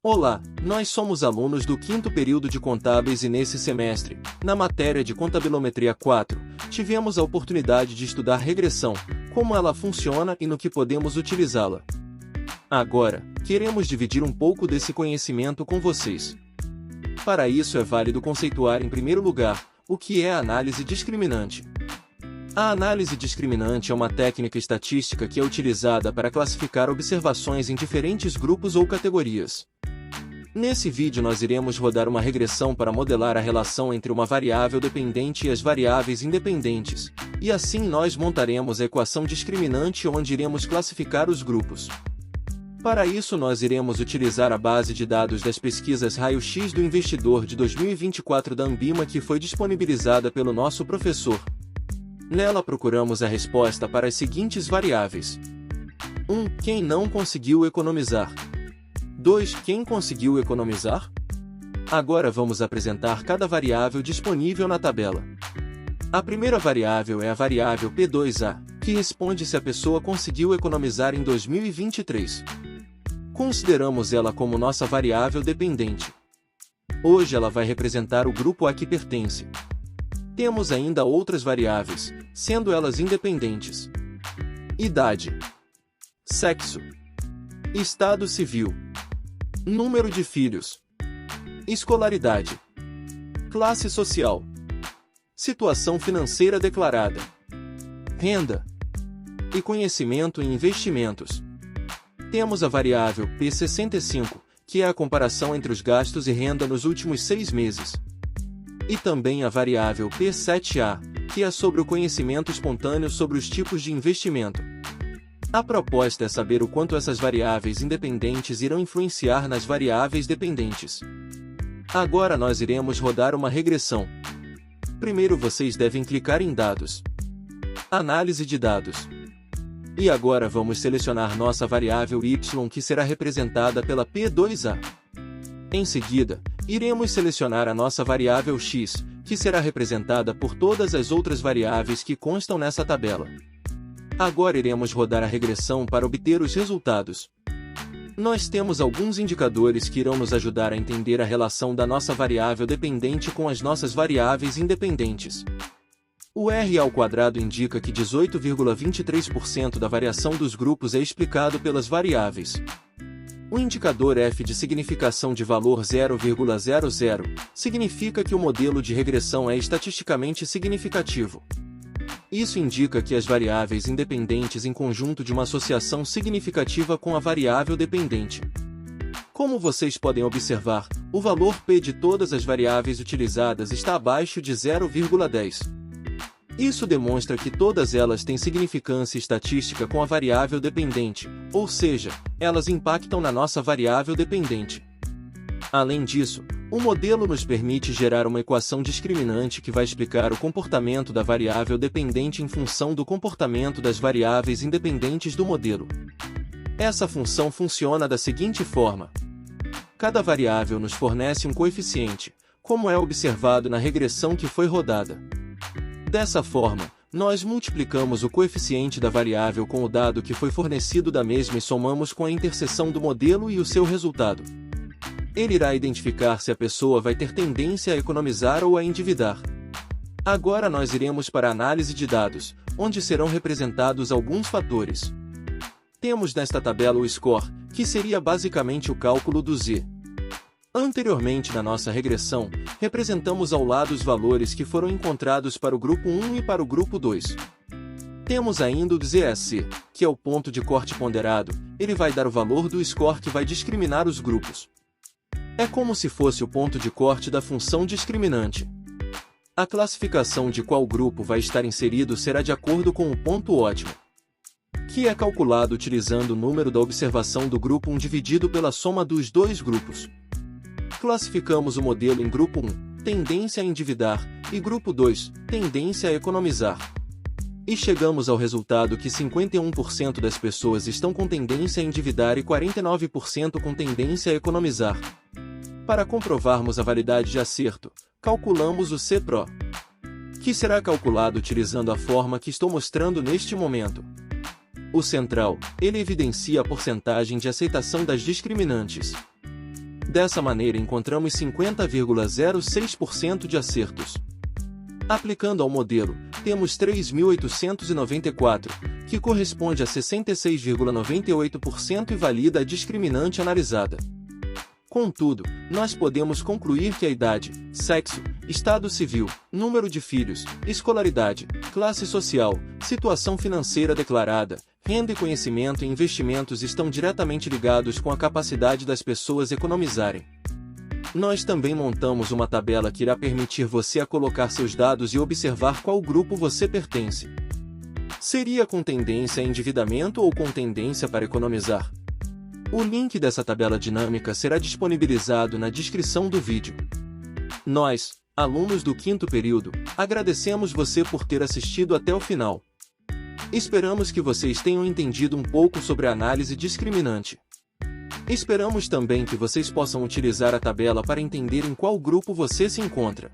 Olá, nós somos alunos do 5º período de Contábeis e nesse semestre, na matéria de Contabilometria 4, tivemos a oportunidade de estudar regressão, como ela funciona e no que podemos utilizá-la. Agora, queremos dividir um pouco desse conhecimento com vocês. Para isso é válido conceituar em primeiro lugar, o que é a análise discriminante. A análise discriminante é uma técnica estatística que é utilizada para classificar observações em diferentes grupos ou categorias. Nesse vídeo nós iremos rodar uma regressão para modelar a relação entre uma variável dependente e as variáveis independentes, e assim nós montaremos a equação discriminante onde iremos classificar os grupos. Para isso nós iremos utilizar a base de dados das pesquisas Raio-X do Investidor de 2024 da Ambima que foi disponibilizada pelo nosso professor. Nela procuramos a resposta para as seguintes variáveis. 1. Quem não conseguiu economizar. 2. Quem conseguiu economizar? Agora vamos apresentar cada variável disponível na tabela. A primeira variável é a variável P2A, que responde se a pessoa conseguiu economizar em 2023. Consideramos ela como nossa variável dependente. Hoje ela vai representar o grupo a que pertence. Temos ainda outras variáveis, sendo elas independentes. Idade, sexo, estado civil, número de filhos, escolaridade, classe social, situação financeira declarada, renda e conhecimento em investimentos. Temos a variável P65, que é a comparação entre os gastos e renda nos últimos 6 meses. E também a variável P7A, que é sobre o conhecimento espontâneo sobre os tipos de investimento. A proposta é saber o quanto essas variáveis independentes irão influenciar nas variáveis dependentes. Agora nós iremos rodar uma regressão. Primeiro vocês devem clicar em Dados. Análise de dados. E agora vamos selecionar nossa variável y que será representada pela P2A. Em seguida, iremos selecionar a nossa variável x, que será representada por todas as outras variáveis que constam nessa tabela. Agora iremos rodar a regressão para obter os resultados. Nós temos alguns indicadores que irão nos ajudar a entender a relação da nossa variável dependente com as nossas variáveis independentes. O R² indica que 18,23% da variação dos grupos é explicado pelas variáveis. O indicador F de significação de valor 0,00 significa que o modelo de regressão é estatisticamente significativo. Isso indica que as variáveis independentes em conjunto de uma associação significativa com a variável dependente. Como vocês podem observar, o valor P de todas as variáveis utilizadas está abaixo de 0,10. Isso demonstra que todas elas têm significância estatística com a variável dependente, ou seja, elas impactam na nossa variável dependente. Além disso, o modelo nos permite gerar uma equação discriminante que vai explicar o comportamento da variável dependente em função do comportamento das variáveis independentes do modelo. Essa função funciona da seguinte forma. Cada variável nos fornece um coeficiente, como é observado na regressão que foi rodada. Dessa forma, nós multiplicamos o coeficiente da variável com o dado que foi fornecido da mesma e somamos com a interseção do modelo e o seu resultado. Ele irá identificar se a pessoa vai ter tendência a economizar ou a endividar. Agora nós iremos para a análise de dados, onde serão representados alguns fatores. Temos nesta tabela o score, que seria basicamente o cálculo do Z. Anteriormente na nossa regressão, representamos ao lado os valores que foram encontrados para o grupo 1 e para o grupo 2. Temos ainda o ZSC, que é o ponto de corte ponderado, ele vai dar o valor do score que vai discriminar os grupos. É como se fosse o ponto de corte da função discriminante. A classificação de qual grupo vai estar inserido será de acordo com o ponto ótimo, que é calculado utilizando o número da observação do grupo 1 dividido pela soma dos dois grupos. Classificamos o modelo em grupo 1, tendência a endividar, e grupo 2, tendência a economizar. E chegamos ao resultado que 51% das pessoas estão com tendência a endividar e 49% com tendência a economizar. Para comprovarmos a validade de acerto, calculamos o CPRO, que será calculado utilizando a forma que estou mostrando neste momento. O central, ele evidencia a porcentagem de aceitação das discriminantes. Dessa maneira encontramos 50,06% de acertos. Aplicando ao modelo, temos 3.894, que corresponde a 66,98% e valida a discriminante analisada. Contudo, nós podemos concluir que a idade, sexo, estado civil, número de filhos, escolaridade, classe social, situação financeira declarada, renda e conhecimento e investimentos estão diretamente ligados com a capacidade das pessoas economizarem. Nós também montamos uma tabela que irá permitir você a colocar seus dados e observar qual grupo você pertence. Seria com tendência a endividamento ou com tendência para economizar? O link dessa tabela dinâmica será disponibilizado na descrição do vídeo. Nós, alunos do 5º período, agradecemos você por ter assistido até o final. Esperamos que vocês tenham entendido um pouco sobre a análise discriminante. Esperamos também que vocês possam utilizar a tabela para entender em qual grupo você se encontra.